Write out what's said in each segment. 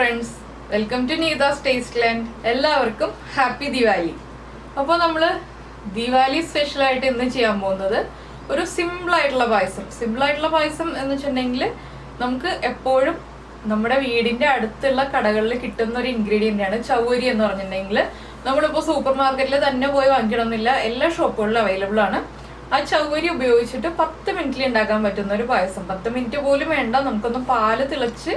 Friends, welcome to Neetha's taste land. എല്ലാവർക്കും happy Diwali. അപ്പോൾ നമ്മൾ ദിവാലി സ്പെഷ്യലായിട്ട് ഇന്ന് ചെയ്യാൻ പോകുന്നത് ഒരു സിമ്പിളായിട്ടുള്ള പായസം എന്ന് വെച്ചിട്ടുണ്ടെങ്കിൽ നമുക്ക് എപ്പോഴും നമ്മുടെ വീടിൻ്റെ അടുത്തുള്ള കടകളിൽ കിട്ടുന്ന ഒരു ഇൻഗ്രീഡിയൻ്റ് ആണ് ചൗവരി എന്ന് പറഞ്ഞിട്ടുണ്ടെങ്കിൽ. നമ്മളിപ്പോൾ സൂപ്പർ മാർക്കറ്റിൽ തന്നെ പോയി വാങ്ങിക്കണമെന്നില്ല, എല്ലാ ഷോപ്പുകളിലും അവൈലബിൾ ആണ്. ആ ചൗവരി ഉപയോഗിച്ചിട്ട് 10 മിനിറ്റിൽ ഉണ്ടാക്കാൻ പറ്റുന്ന ഒരു പായസം. 10 മിനിറ്റ് പോലും വേണ്ട, നമുക്കൊന്ന് പാല് തിളച്ച്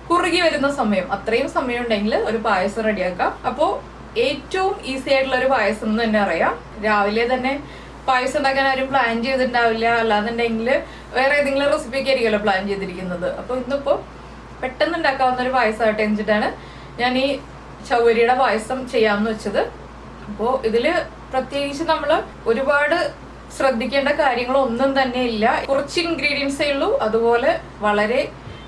കുറുകി വരുന്ന സമയം, അത്രയും സമയം ഉണ്ടെങ്കിൽ ഒരു പായസം റെഡിയാക്കാം. അപ്പോൾ ഏറ്റവും ഈസി ആയിട്ടുള്ള ഒരു പായസം എന്ന് തന്നെ അറിയാം. രാവിലെ തന്നെ പായസം ഉണ്ടാക്കാൻ ആരും പ്ലാൻ ചെയ്തിട്ടുണ്ടാവില്ല, അല്ലാന്നുണ്ടെങ്കിൽ വേറെ ഏതെങ്കിലും റെസിപ്പിക്ക് ആയിരിക്കുമല്ലോ പ്ലാൻ ചെയ്തിരിക്കുന്നത്. അപ്പോൾ ഇന്നിപ്പോൾ പെട്ടെന്ന് ഉണ്ടാക്കാവുന്ന ഒരു പായസമായിട്ട് എന്നിട്ടാണ് ഞാൻ ഈ ചൗവരിയുടെ പായസം ചെയ്യാമെന്ന് വെച്ചത്. അപ്പോൾ ഇതിൽ പ്രത്യേകിച്ച് നമ്മൾ ഒരുപാട് ശ്രദ്ധിക്കേണ്ട കാര്യങ്ങളൊന്നും തന്നെ ഇല്ല. കുറച്ച് ഇൻഗ്രീഡിയൻസേ ഉള്ളൂ, അതുപോലെ വളരെ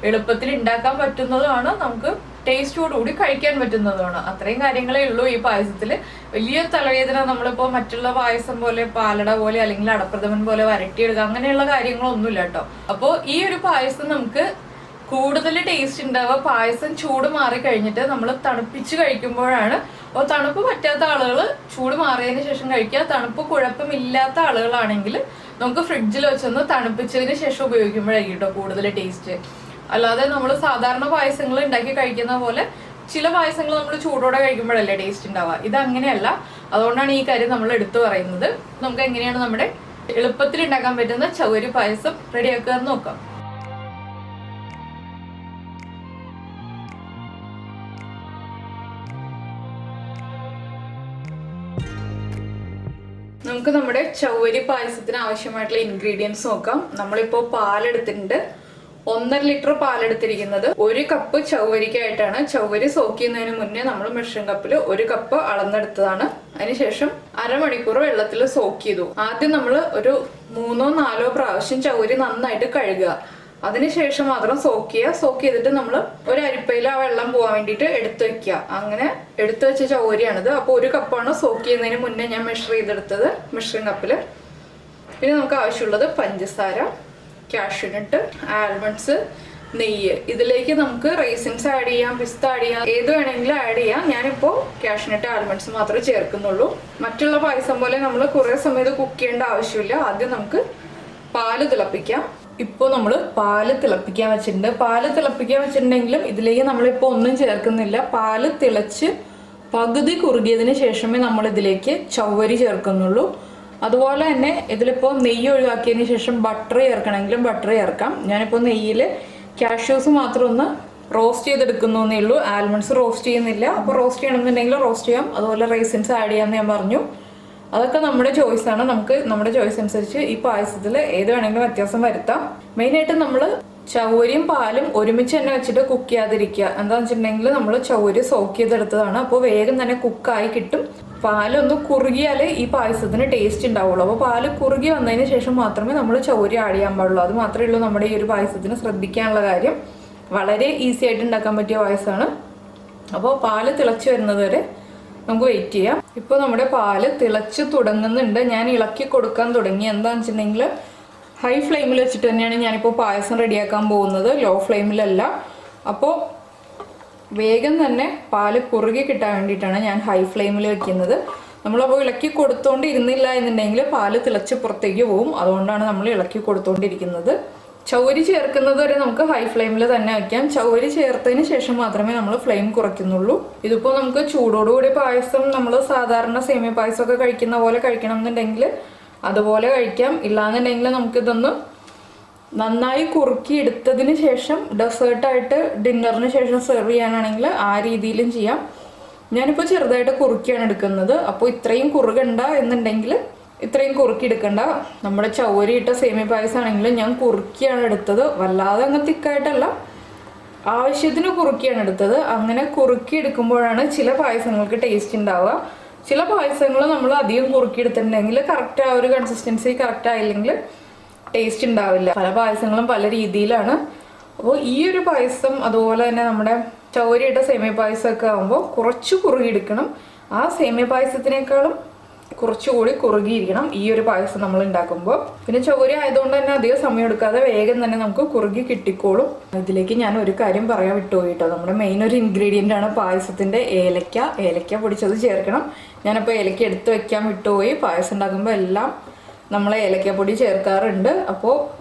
എളുപ്പത്തിൽ ഉണ്ടാക്കാൻ പറ്റുന്നതുമാണ്, നമുക്ക് ടേസ്റ്റോടുകൂടി കഴിക്കാൻ പറ്റുന്നതുമാണ്. അത്രയും കാര്യങ്ങളേ ഉള്ളൂ ഈ പായസത്തിൽ. വലിയ തലവേദന നമ്മളിപ്പോൾ മറ്റുള്ള പായസം പോലെ പാലട പോലെ അല്ലെങ്കിൽ അടപ്രഥമൻ പോലെ വരട്ടിയെടുക്കുക അങ്ങനെയുള്ള കാര്യങ്ങളൊന്നുമില്ല കേട്ടോ. അപ്പോൾ ഈ ഒരു പായസം നമുക്ക് കൂടുതൽ ടേസ്റ്റ് ഉണ്ടാവുക പായസം ചൂട് മാറി കഴിഞ്ഞിട്ട് നമ്മൾ തണുപ്പിച്ച് കഴിക്കുമ്പോഴാണ്. അപ്പോൾ തണുപ്പ് പറ്റാത്ത ആളുകൾ ചൂട് മാറിയതിന് ശേഷം കഴിക്കുക. തണുപ്പ് കുഴപ്പമില്ലാത്ത ആളുകളാണെങ്കിൽ നമുക്ക് ഫ്രിഡ്ജിൽ വെച്ചൊന്ന് തണുപ്പിച്ചതിന് ശേഷം ഉപയോഗിക്കുമ്പോഴായിരിക്കും കേട്ടോ കൂടുതൽ ടേസ്റ്റ്. അല്ലാതെ നമ്മൾ സാധാരണ പായസങ്ങൾ ഉണ്ടാക്കി കഴിക്കുന്ന പോലെ ചില പായസങ്ങൾ നമ്മൾ ചൂടോടെ കഴിക്കുമ്പോഴല്ലേ ടേസ്റ്റ് ഉണ്ടാവുക. ഇതങ്ങനെയല്ല, അതുകൊണ്ടാണ് ഈ കാര്യം നമ്മൾ എടുത്തു പറയുന്നത്. നമുക്ക് എങ്ങനെയാണ് നമ്മുടെ എളുപ്പത്തിൽ ഉണ്ടാക്കാൻ പറ്റുന്ന ചൗവരി പായസം റെഡിയാക്കുക എന്ന് നോക്കാം. നമുക്ക് നമ്മുടെ ചൗവരി പായസത്തിന് ആവശ്യമായിട്ടുള്ള ഇൻഗ്രീഡിയൻസ് നോക്കാം. നമ്മളിപ്പോൾ പാലെടുത്തിട്ടുണ്ട്, 1.5 ലിറ്റർ പാലെടുത്തിരിക്കുന്നത്. 1 കപ്പ് ചൗവരിക്കായിട്ടാണ്. ചൗവരി സോക്ക് ചെയ്യുന്നതിന് മുന്നേ നമ്മൾ മെഷറിംഗ് കപ്പിൽ 1 കപ്പ് അളന്നെടുത്തതാണ്. അതിനുശേഷം അരമണിക്കൂർ വെള്ളത്തിൽ സോക്ക് ചെയ്തു. ആദ്യം നമ്മൾ ഒരു 3-4 പ്രാവശ്യം ചൗവരി നന്നായിട്ട് കഴുകുക, അതിനുശേഷം മാത്രം സോക്ക് ചെയ്യുക. സോക്ക് ചെയ്തിട്ട് നമ്മൾ ഒരു അരിപ്പയിൽ ആ വെള്ളം പോകാൻ വേണ്ടിയിട്ട് എടുത്തു വെക്കുക. അങ്ങനെ എടുത്തു വെച്ച ചൗവരിയാണിത്. അപ്പോൾ 1 കപ്പാണ് സോക്ക് ചെയ്യുന്നതിന് മുന്നേ ഞാൻ മെഷർ ചെയ്തെടുത്തത് മെഷറിംഗ് കപ്പിൽ. പിന്നെ നമുക്ക് ആവശ്യമുള്ളത് പഞ്ചസാര, കാഷ്യൂനട്ട്, ആൽമണ്ട്സ്, നെയ്യ്. ഇതിലേക്ക് നമുക്ക് റൈസിൻസ് ആഡ് ചെയ്യാം, പിസ്ത ആഡ് ചെയ്യാം, ഏത് വേണമെങ്കിലും ആഡ് ചെയ്യാം. ഞാനിപ്പോൾ കാഷ്യൂനട്ട്, ആൽമണ്ട്സ് മാത്രമേ ചേർക്കുന്നുള്ളൂ. മറ്റുള്ള പായസം പോലെ നമ്മൾ കുറേ സമയത്ത് കുക്ക് ചെയ്യേണ്ട ആവശ്യമില്ല. ആദ്യം നമുക്ക് പാല് തിളപ്പിക്കാം. ഇപ്പോൾ നമ്മൾ പാല് തിളപ്പിക്കാൻ വെച്ചിട്ടുണ്ടെങ്കിലും ഇതിലേക്ക് നമ്മളിപ്പോൾ ഒന്നും ചേർക്കുന്നില്ല. പാല് തിളച്ച് പകുതി കുറുകിയതിന് ശേഷമേ നമ്മൾ ഇതിലേക്ക് ചൗവരി ചേർക്കുന്നുള്ളൂ. അതുപോലെ തന്നെ ഇതിലിപ്പോൾ നെയ്യ് ഒഴിവാക്കിയതിന് ശേഷം ബട്ടർ ചേർക്കണമെങ്കിലും ബട്ടർ ചേർക്കാം. ഞാനിപ്പോൾ നെയ്യിൽ കാഷ്യൂസ് മാത്രം ഒന്ന് റോസ്റ്റ് ചെയ്തെടുക്കുന്നേ ഉള്ളൂ, ആൽമണ്ട്സ് റോസ്റ്റ് ചെയ്യുന്നില്ല. അപ്പോൾ റോസ്റ്റ് ചെയ്യണമെന്നുണ്ടെങ്കിൽ റോസ്റ്റ് ചെയ്യാം, അതുപോലെ റൈസിൻസ് ആഡ് ചെയ്യാമെന്ന് ഞാൻ പറഞ്ഞു. അതൊക്കെ നമ്മുടെ ചോയ്സാണ്. നമുക്ക് നമ്മുടെ ചോയ്സ് അനുസരിച്ച് ഈ പായസത്തിൽ ഏത് വേണമെങ്കിലും വ്യത്യാസം വരുത്താം. മെയിനായിട്ട് നമ്മൾ ചൗവരിയും പാലും ഒരുമിച്ച് തന്നെ വെച്ചിട്ട് കുക്ക് ചെയ്യാതിരിക്കുക. എന്താണെന്ന് വെച്ചിട്ടുണ്ടെങ്കിൽ നമ്മൾ ചൗവരി സോക്ക് ചെയ്തെടുത്തതാണ്, അപ്പോൾ വേഗം തന്നെ കുക്കായി കിട്ടും. പാലൊന്ന് കുറുകിയാലേ ഈ പായസത്തിന് ടേസ്റ്റ് ഉണ്ടാവുള്ളൂ. അപ്പോൾ പാല് കുറുകി വന്നതിന് ശേഷം മാത്രമേ നമ്മൾ ചൗവരി ആഡ് ചെയ്യാൻ പാടുള്ളൂ. അത് മാത്രമേ ഉള്ളൂ നമ്മുടെ ഈ ഒരു പായസത്തിന് ശ്രദ്ധിക്കാനുള്ള കാര്യം. വളരെ ഈസി ആയിട്ട് ഉണ്ടാക്കാൻ പറ്റിയ പായസമാണ്. അപ്പോൾ പാല് തിളച്ച് വരുന്നത് വരെ നമുക്ക് വെയിറ്റ് ചെയ്യാം. ഇപ്പോൾ നമ്മുടെ പാല് തിളച്ച് തുടങ്ങുന്നുണ്ട്. ഞാൻ ഇളക്കി കൊടുക്കാൻ തുടങ്ങി. എന്താണെന്ന് വെച്ചിട്ടുണ്ടെങ്കിൽ ഹൈ ഫ്ലെയിമിൽ വെച്ചിട്ട് തന്നെയാണ് ഞാനിപ്പോൾ പായസം റെഡിയാക്കാൻ പോകുന്നത്, ലോ ഫ്ലെയിമിലല്ല. അപ്പോൾ വേഗം തന്നെ പാല് കുറുകി കിട്ടാൻ വേണ്ടിയിട്ടാണ് ഞാൻ ഹൈ ഫ്ലെയിമിൽ വെക്കുന്നത്. നമ്മളപ്പോൾ ഇളക്കി കൊടുത്തോണ്ട് ഇരുന്നില്ല എന്നുണ്ടെങ്കിൽ പാല് തിളച്ച് പുറത്തേക്ക് പോകും. അതുകൊണ്ടാണ് നമ്മൾ ഇളക്കി കൊടുത്തോണ്ടിരിക്കുന്നത്. ചൗവരി ചേർക്കുന്നത് വരെ നമുക്ക് ഹൈ ഫ്ലെയിമിൽ തന്നെ വയ്ക്കാം. ചൗവരി ചേർത്തതിന് ശേഷം മാത്രമേ നമ്മൾ ഫ്ലെയിം കുറയ്ക്കുന്നുള്ളൂ. ഇതിപ്പോൾ നമുക്ക് ചൂടോടുകൂടി പായസം നമ്മൾ സാധാരണ സേമിയ പായസമൊക്കെ കഴിക്കുന്ന പോലെ കഴിക്കണം എന്നുണ്ടെങ്കിൽ അതുപോലെ കഴിക്കാം. ഇല്ലാന്നുണ്ടെങ്കിൽ നമുക്കിതൊന്ന് നന്നായി കുറുക്കി എടുത്തതിന് ശേഷം ഡെസേർട്ടായിട്ട് ഡിന്നറിന് ശേഷം സെർവ് ചെയ്യാനാണെങ്കിൽ ആ രീതിയിലും ചെയ്യാം. ഞാനിപ്പോൾ ചെറുതായിട്ട് കുറുക്കിയാണ് എടുക്കുന്നത്. അപ്പോൾ ഇത്രയും കുറുകണ്ട എന്നുണ്ടെങ്കിൽ ഇത്രയും കുറുക്കി എടുക്കണ്ട. നമ്മുടെ ചൗവരി ഇട്ട സേമിയ പായസമാണെങ്കിലും ഞാൻ കുറുക്കിയാണ് എടുത്തത്, വല്ലാതെ അങ്ങ് തിക്കായിട്ടല്ല, ആവശ്യത്തിന് കുറുക്കിയാണ് എടുത്തത്. അങ്ങനെ കുറുക്കി എടുക്കുമ്പോഴാണ് ചില പായസങ്ങൾക്ക് ടേസ്റ്റ് ഉണ്ടാവുക. ചില പായസങ്ങൾ നമ്മൾ അധികം കുറുക്കി എടുത്തിട്ടുണ്ടെങ്കിൽ കറക്റ്റ് ആ ഒരു കൺസിസ്റ്റൻസി കറക്റ്റ് ആയില്ലെങ്കിൽ ടേസ്റ്റ് ഉണ്ടാവില്ല. പല പായസങ്ങളും പല രീതിയിലാണ്. അപ്പോൾ ഈ ഒരു പായസം അതുപോലെ തന്നെ നമ്മുടെ ചൗവരി ഇട്ട സേമിയ പായസമൊക്കെ ആകുമ്പോൾ കുറച്ച് കുറുകിയെടുക്കണം. ആ സേമിയ പായസത്തിനേക്കാളും കുറച്ചുകൂടി കുറുകിയിരിക്കണം ഈ ഒരു പായസം നമ്മൾ ഉണ്ടാക്കുമ്പോൾ. പിന്നെ ചൗവരി ആയതുകൊണ്ട് തന്നെ അധികം സമയം എടുക്കാതെ വേഗം തന്നെ നമുക്ക് കുറുകി കിട്ടിക്കോളും. ഇതിലേക്ക് ഞാൻ ഒരു കാര്യം പറയാൻ വിട്ടുപോയി കേട്ടോ. നമ്മുടെ മെയിൻ ഒരു ഇൻഗ്രീഡിയൻ്റ് ആണ് പായസത്തിൻ്റെ ഏലക്ക പൊടിച്ചത് ചേർക്കണം. ഞാനപ്പോൾ ഏലക്ക എടുത്ത് വെക്കാൻ വിട്ടുപോയി. പായസം ഉണ്ടാക്കുമ്പോൾ എല്ലാം നമ്മൾ ഏലക്കപ്പൊടി ചേർക്കാറുണ്ട്. അപ്പോൾ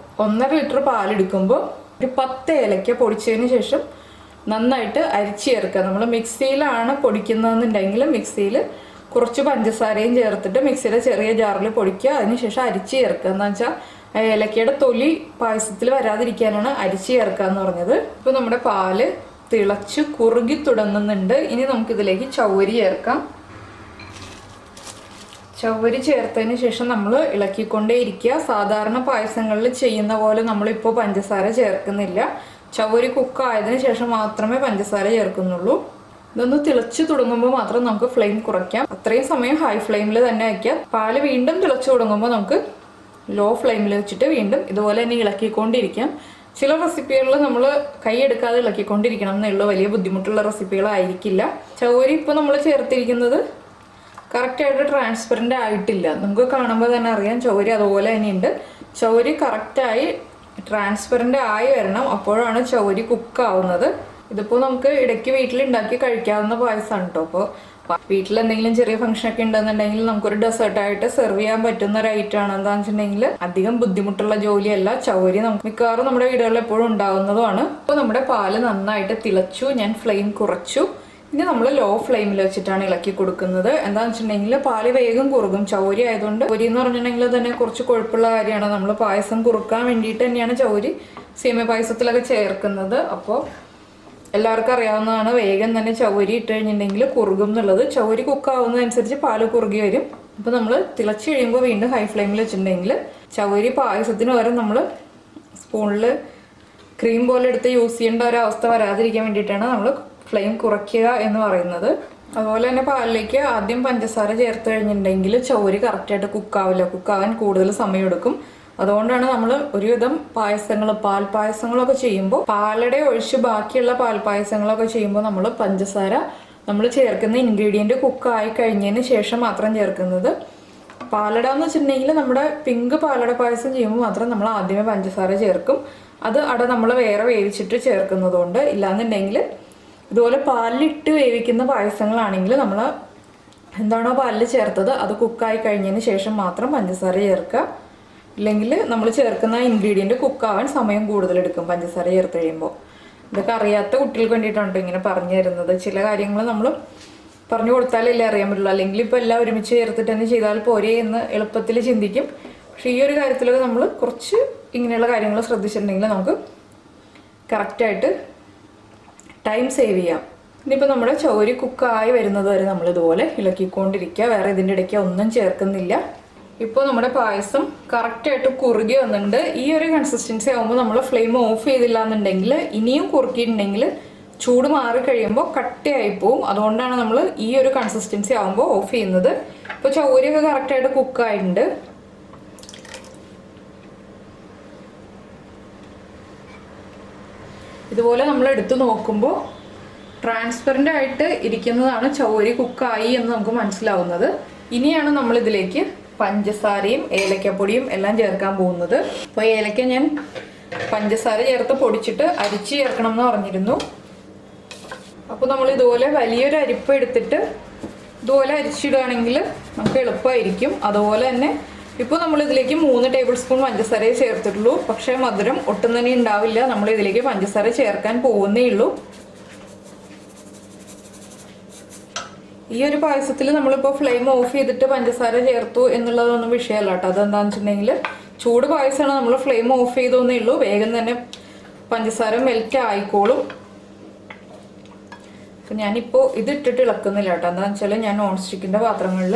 1.5 ലിറ്റർ പാലെടുക്കുമ്പോൾ ഒരു 10 ഏലക്ക പൊടിച്ചതിന് ശേഷം നന്നായിട്ട് അരിച്ച് ചേർക്കുക. നമ്മൾ മിക്സിയിലാണ് പൊടിക്കുന്നതെന്നുണ്ടെങ്കിൽ മിക്സിയിൽ കുറച്ച് പഞ്ചസാരയും ചേർത്തിട്ട് മിക്സിയുടെ ചെറിയ ജാറിൽ പൊടിക്കുക. അതിനുശേഷം അരിച്ച് ചേർക്കുക. എന്താ വെച്ചാൽ ഏലക്കയുടെ തൊലി പായസത്തിൽ വരാതിരിക്കാനാണ് അരിച്ച് ചേർക്കുക എന്ന് പറഞ്ഞത്. ഇപ്പോൾ നമ്മുടെ പാല് തിളച്ച് കുറുകി തുടങ്ങുന്നുണ്ട്. ഇനി നമുക്കിതിലേക്ക് ചൗവരി ചേർക്കാം. ചൗവരി ചേർത്തതിന് ശേഷം നമ്മൾ ഇളക്കിക്കൊണ്ടേ ഇരിക്കുക. സാധാരണ പായസങ്ങളിൽ ചെയ്യുന്ന പോലെ നമ്മളിപ്പോൾ പഞ്ചസാര ചേർക്കുന്നില്ല. ചൗവരി കുക്കായതിനു ശേഷം മാത്രമേ പഞ്ചസാര ചേർക്കുന്നുള്ളൂ. ഇതൊന്ന് തിളച്ച് തുടങ്ങുമ്പോൾ മാത്രം നമുക്ക് ഫ്ലെയിം കുറയ്ക്കാം. അത്രയും സമയം ഹൈ ഫ്ലെയിമിൽ തന്നെ വയ്ക്കാം. പാല് വീണ്ടും തിളച്ച് തുടങ്ങുമ്പോൾ നമുക്ക് ലോ ഫ്ലെയിമിൽ വെച്ചിട്ട് വീണ്ടും ഇതുപോലെ തന്നെ ഇളക്കിക്കൊണ്ടിരിക്കാം. ചില റെസിപ്പികളിൽ നമ്മൾ കൈ എടുക്കാതെ ഇളക്കിക്കൊണ്ടിരിക്കണം എന്നുള്ള വലിയ ബുദ്ധിമുട്ടുള്ള റെസിപ്പികളായിരിക്കില്ല. ചൗവരി ഇപ്പോൾ നമ്മൾ ചേർത്തിരിക്കുന്നത് കറക്റ്റായിട്ട് ട്രാൻസ്പെറൻ്റ് ആയിട്ടില്ല. നമുക്ക് കാണുമ്പോൾ തന്നെ അറിയാം ചൗവരി അതുപോലെ തന്നെയുണ്ട്. ചൗവരി കറക്റ്റായി ട്രാൻസ്പെറൻ്റ് ആയി വരണം. അപ്പോഴാണ് ചൗവരി കുക്കാവുന്നത്. ഇതിപ്പോൾ നമുക്ക് ഇടയ്ക്ക് വീട്ടിലുണ്ടാക്കി കഴിക്കാവുന്ന പായസമാണ് കേട്ടോ. അപ്പോൾ വീട്ടിൽ എന്തെങ്കിലും ചെറിയ ഫംഗ്ഷനൊക്കെ ഉണ്ടെന്നുണ്ടെങ്കിൽ നമുക്കൊരു ഡെസേർട്ടായിട്ട് സെർവ് ചെയ്യാൻ പറ്റുന്ന ഒരു ഐറ്റമാണ്. എന്താണെന്ന് വെച്ചിട്ടുണ്ടെങ്കിൽ അധികം ബുദ്ധിമുട്ടുള്ള ജോലിയല്ല. ചൗവരി നമുക്ക് മിക്കവാറും നമ്മുടെ വീടുകളിൽ എപ്പോഴും ഉണ്ടാവുന്നതുമാണ്. അപ്പോൾ നമ്മുടെ പാല് നന്നായിട്ട് തിളച്ചു. ഞാൻ ഫ്ലെയിം കുറച്ചു. ഇനി നമ്മൾ ലോ ഫ്ലെയിമിൽ വെച്ചിട്ടാണ് ഇളക്കി കൊടുക്കുന്നത്. എന്താണെന്ന് വെച്ചിട്ടുണ്ടെങ്കിൽ പാല് വേഗം കുറുകും. ചൗവരി ആയതുകൊണ്ട് ചൗവരി എന്ന് പറഞ്ഞിട്ടുണ്ടെങ്കിൽ തന്നെ കുറച്ച് കൊഴുപ്പുള്ള കാര്യമാണ്. നമ്മൾ പായസം കുറുക്കാൻ വേണ്ടിയിട്ട് തന്നെയാണ് ചൗവരി സേമിയ പായസത്തിലൊക്കെ ചേർക്കുന്നത്. അപ്പോൾ എല്ലാവർക്കും അറിയാവുന്നതാണ് വേഗം തന്നെ ചൗവരി ഇട്ട് കഴിഞ്ഞിട്ടുണ്ടെങ്കിൽ കുറുകും എന്നുള്ളത്. ചൗവരി കുക്കാവുന്നതനുസരിച്ച് പാല് കുറുകി വരും. അപ്പോൾ നമ്മൾ തിളച്ച് കഴിയുമ്പോൾ വീണ്ടും ഹൈ ഫ്ലെയിമിൽ വെച്ചിട്ടുണ്ടെങ്കിൽ ചൗവരി പായസത്തിന് പകരം നമ്മൾ സ്പൂണിൽ ക്രീം പോലെ എടുത്ത് യൂസ് ചെയ്യേണ്ട ഒരവസ്ഥ വരാതിരിക്കാൻ വേണ്ടിയിട്ടാണ് നമ്മൾ ഫ്ലെയിം കുറയ്ക്കുക എന്ന് പറയുന്നത്. അതുപോലെ തന്നെ പാലിലേക്ക് ആദ്യം പഞ്ചസാര ചേർത്ത് കഴിഞ്ഞിട്ടുണ്ടെങ്കിൽ ചൗവരി കറക്റ്റായിട്ട് കുക്കാവില്ല. കുക്കാവാൻ കൂടുതൽ സമയമെടുക്കും. അതുകൊണ്ടാണ് നമ്മൾ ഒരുവിധം പായസങ്ങൾ പാൽ പായസങ്ങളൊക്കെ ചെയ്യുമ്പോൾ പാലട ഒഴിച്ച് ബാക്കിയുള്ള പാൽ പായസങ്ങളൊക്കെ ചെയ്യുമ്പോൾ നമ്മൾ പഞ്ചസാര നമ്മൾ ചേർക്കുന്ന ഇൻഗ്രീഡിയൻറ്റ് കുക്കായി കഴിഞ്ഞതിന് ശേഷം മാത്രം ചേർക്കുന്നത്. പാലട എന്ന് വെച്ചിട്ടുണ്ടെങ്കിൽ നമ്മുടെ പിങ്ക് പാലട പായസം ചെയ്യുമ്പോൾ മാത്രം നമ്മൾ ആദ്യമേ പഞ്ചസാര ചേർക്കും. അത് നമ്മൾ വേറെ വേവിച്ചിട്ട് ചേർക്കുന്നതുകൊണ്ട്. ഇല്ലാന്നുണ്ടെങ്കിൽ ഇതുപോലെ പാലിലിട്ട് വേവിക്കുന്ന പായസങ്ങളാണെങ്കിൽ നമ്മൾ എന്താണോ പാലിൽ ചേർത്തത് അത് കുക്കായി കഴിഞ്ഞതിന് ശേഷം മാത്രം പഞ്ചസാര ചേർക്കുക. ഇല്ലെങ്കിൽ നമ്മൾ ചേർക്കുന്ന ഇൻഗ്രീഡിയൻറ്റ് കുക്കാവാൻ സമയം കൂടുതലെടുക്കും പഞ്ചസാര ചേർത്ത് കഴിയുമ്പോൾ. ഇതൊക്കെ അറിയാത്ത കുട്ടികൾക്ക് വേണ്ടിയിട്ടാണ് ഇങ്ങനെ പറഞ്ഞു തരുന്നത്. ചില കാര്യങ്ങൾ നമ്മൾ പറഞ്ഞു കൊടുത്താലല്ലേ അറിയാൻ പറ്റുള്ളൂ. അല്ലെങ്കിൽ ഇപ്പോൾ എല്ലാം ഒരുമിച്ച് ചേർത്തിട്ട് തന്നെ ചെയ്താൽ പോരെ എന്ന് എളുപ്പത്തിൽ ചിന്തിക്കും. പക്ഷേ ഈ ഒരു കാര്യത്തിലൊക്കെ നമ്മൾ കുറച്ച് ഇങ്ങനെയുള്ള കാര്യങ്ങൾ ശ്രദ്ധിച്ചിട്ടുണ്ടെങ്കിൽ നമുക്ക് കറക്റ്റായിട്ട് ടൈം സേവ് ചെയ്യാം. ഇനിയിപ്പോൾ നമ്മുടെ ചൗവരി കുക്കായി വരുന്നത് വരെ നമ്മൾ ഇതുപോലെ ഇളക്കിക്കൊണ്ടിരിക്കുക. വേറെ ഇതിൻ്റെ ഇടയ്ക്ക് ഒന്നും ചേർക്കുന്നില്ല. ഇപ്പോൾ നമ്മുടെ പായസം കറക്റ്റായിട്ട് കുറുകി വന്നിട്ടുണ്ട്. ഈ ഒരു കൺസിസ്റ്റൻസി ആകുമ്പോൾ നമ്മൾ ഫ്ലെയിം ഓഫ് ചെയ്തില്ല എന്നുണ്ടെങ്കിൽ ഇനിയും കുറുക്കിയിട്ടുണ്ടെങ്കിൽ ചൂട് മാറി കഴിയുമ്പോൾ കട്ടിയായി പോവും. അതുകൊണ്ടാണ് നമ്മൾ ഈ ഒരു കൺസിസ്റ്റൻസി ആകുമ്പോൾ ഓഫ് ചെയ്യുന്നത്. ഇപ്പോൾ ചൗവരിയൊക്കെ കറക്റ്റായിട്ട് കുക്കായിട്ടുണ്ട്. ഇതുപോലെ നമ്മൾ എടുത്ത് നോക്കുമ്പോൾ ട്രാൻസ്പെറൻ്റ് ആയിട്ട് ഇരിക്കുന്നതാണ് ചൗവരി കുക്കായി എന്ന് നമുക്ക് മനസ്സിലാവുന്നത്. ഇനിയാണ് നമ്മൾ ഇതിലേക്ക് പഞ്ചസാരയും ഏലക്കപ്പൊടിയും എല്ലാം ചേർക്കാൻ പോകുന്നത്. അപ്പോൾ ഏലക്ക ഞാൻ പഞ്ചസാര ചേർത്ത് പൊടിച്ചിട്ട് അരിച്ച് ചേർക്കണം എന്ന് പറഞ്ഞിരുന്നു. അപ്പോൾ നമ്മൾ ഇതുപോലെ വലിയൊരു അരിപ്പ എടുത്തിട്ട് ഇതുപോലെ അരിച്ചിടുകയാണെങ്കിൽ നമുക്ക് എളുപ്പമായിരിക്കും. അതുപോലെ തന്നെ ഇപ്പോൾ നമ്മൾ ഇതിലേക്ക് 3 ടേബിൾ സ്പൂൺ പഞ്ചസാരയെ ചേർത്തിട്ടുള്ളൂ. പക്ഷേ മധുരം ഒട്ടും തന്നെ ഉണ്ടാവില്ല. നമ്മൾ ഇതിലേക്ക് പഞ്ചസാര ചേർക്കാൻ പോകുന്നേ ഉള്ളൂ. ഈ ഒരു പായസത്തിൽ നമ്മളിപ്പോൾ ഫ്ലെയിം ഓഫ് ചെയ്തിട്ട് പഞ്ചസാര ചേർത്തു എന്നുള്ളതൊന്നും വിഷയമല്ല കേട്ടോ. അതെന്താണെന്ന് വെച്ചിട്ടുണ്ടെങ്കിൽ ചൂട് പായസമാണ്, നമ്മൾ ഫ്ലെയിം ഓഫ് ചെയ്തോന്നേ ഉള്ളൂ. വേഗം തന്നെ പഞ്ചസാര മെൽറ്റ് ആയിക്കോളും. അപ്പം ഞാനിപ്പോൾ ഇതിട്ടിട്ട് ഇളക്കുന്നില്ല കേട്ടോ. എന്താണെന്ന് വെച്ചാൽ ഞാൻ നോൺ സ്റ്റിക്കിൻ്റെ പാത്രങ്ങളിൽ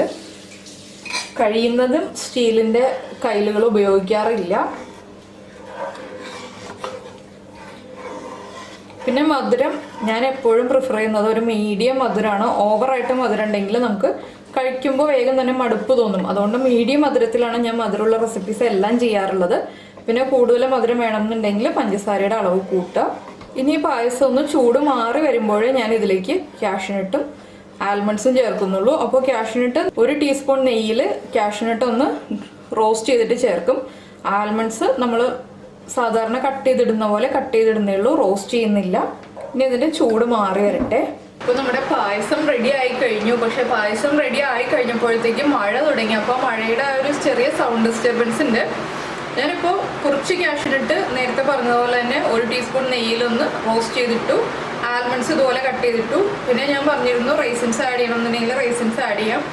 കഴിയുന്നതും സ്റ്റീലിൻ്റെ കയ്യിലുകൾ ഉപയോഗിക്കാറില്ല. പിന്നെ മധുരം ഞാൻ എപ്പോഴും പ്രിഫർ ചെയ്യുന്നത് ഒരു മീഡിയം മധുരമാണ്. ഓവറായിട്ട് മധുരം ഉണ്ടെങ്കിൽ നമുക്ക് കഴിക്കുമ്പോൾ വേഗം തന്നെ മടുപ്പ് തോന്നും. അതുകൊണ്ട് മീഡിയം മധുരത്തിലാണ് ഞാൻ മധുരമുള്ള റെസിപ്പീസ് എല്ലാം ചെയ്യാറുള്ളത്. പിന്നെ കൂടുതൽ മധുരം വേണമെന്നുണ്ടെങ്കിൽ പഞ്ചസാരയുടെ അളവ് കൂട്ടുക. ഇനി പായസം ഒന്ന് ചൂട് മാറി വരുമ്പോഴേ ഞാൻ ഇതിലേക്ക് കാഷ്യൂനട്ടും ആൽമണ്ട്സും ചേർക്കുന്നുള്ളൂ. അപ്പോൾ കാഷ്യൂനട്ട് 1 ടീസ്പൂൺ നെയ്യിൽ കാഷ്യൂനട്ട് ഒന്ന് റോസ്റ്റ് ചെയ്തിട്ട് ചേർക്കും. ആൽമണ്ട്സ് നമ്മൾ സാധാരണ കട്ട് ചെയ്തിടുന്ന പോലെ കട്ട് ചെയ്തിടുന്നേ ഉള്ളൂ, റോസ്റ്റ് ചെയ്യുന്നില്ല. ഇനി ഇതിന്റെ ചൂട് മാറി വരട്ടെ. ഇപ്പൊ നമ്മുടെ പായസം റെഡി ആയി കഴിഞ്ഞു. പക്ഷെ പായസം റെഡി ആയി കഴിഞ്ഞപ്പോഴത്തേക്കും മഴ തുടങ്ങി. അപ്പോൾ മഴയുടെ ആ ഒരു ചെറിയ സൗണ്ട് ഡിസ്റ്റർബൻസ് ഉണ്ട്. ഞാനിപ്പോൾ കുറച്ച് കാഷ്യൂനട്ട് നേരത്തെ പറഞ്ഞതുപോലെ തന്നെ 1 ടീസ്പൂൺ നെയ്യിലൊന്ന് റോസ്റ്റ് ചെയ്തിട്ടു. ആൽമണ്ട്സ് ഇതുപോലെ കട്ട് ചെയ്തിട്ടു. പിന്നെ ഞാൻ പറഞ്ഞിരുന്നു റൈസിൻസ് ആഡ് ചെയ്യണമെന്നുണ്ടെങ്കിൽ റൈസിൻസ് ആഡ് ചെയ്യാം.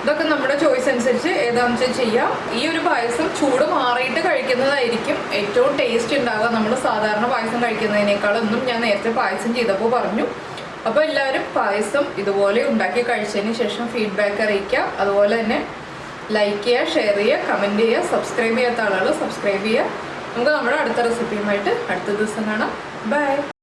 ഇതൊക്കെ നമ്മുടെ ചോയ്സ് അനുസരിച്ച് ഏതാണെന്ന് വെച്ചാൽ ചെയ്യാം. ഈ ഒരു പായസം ചൂട് മാറിയിട്ട് കഴിക്കുന്നതായിരിക്കും ഏറ്റവും ടേസ്റ്റ് ഉണ്ടാവുക. നമ്മൾ സാധാരണ പായസം കഴിക്കുന്നതിനേക്കാളൊന്നും ഞാൻ നേരത്തെ പായസം ചെയ്തപ്പോൾ പറഞ്ഞു. അപ്പോൾ എല്ലാവരും പായസം ഇതുപോലെ ഉണ്ടാക്കി കഴിച്ചതിന് ശേഷം ഫീഡ്ബാക്ക് അറിയിക്കുക. അതുപോലെ തന്നെ ലൈക്ക് ചെയ്യുക, ഷെയർ ചെയ്യുക, കമൻറ്റ് ചെയ്യുക. സബ്സ്ക്രൈബ് ചെയ്യാത്ത ആളുകൾ സബ്സ്ക്രൈബ് ചെയ്യുക. നമുക്ക് നമ്മുടെ അടുത്ത റെസിപ്പിയുമായിട്ട് അടുത്ത ദിവസം കാണാം. ബൈ.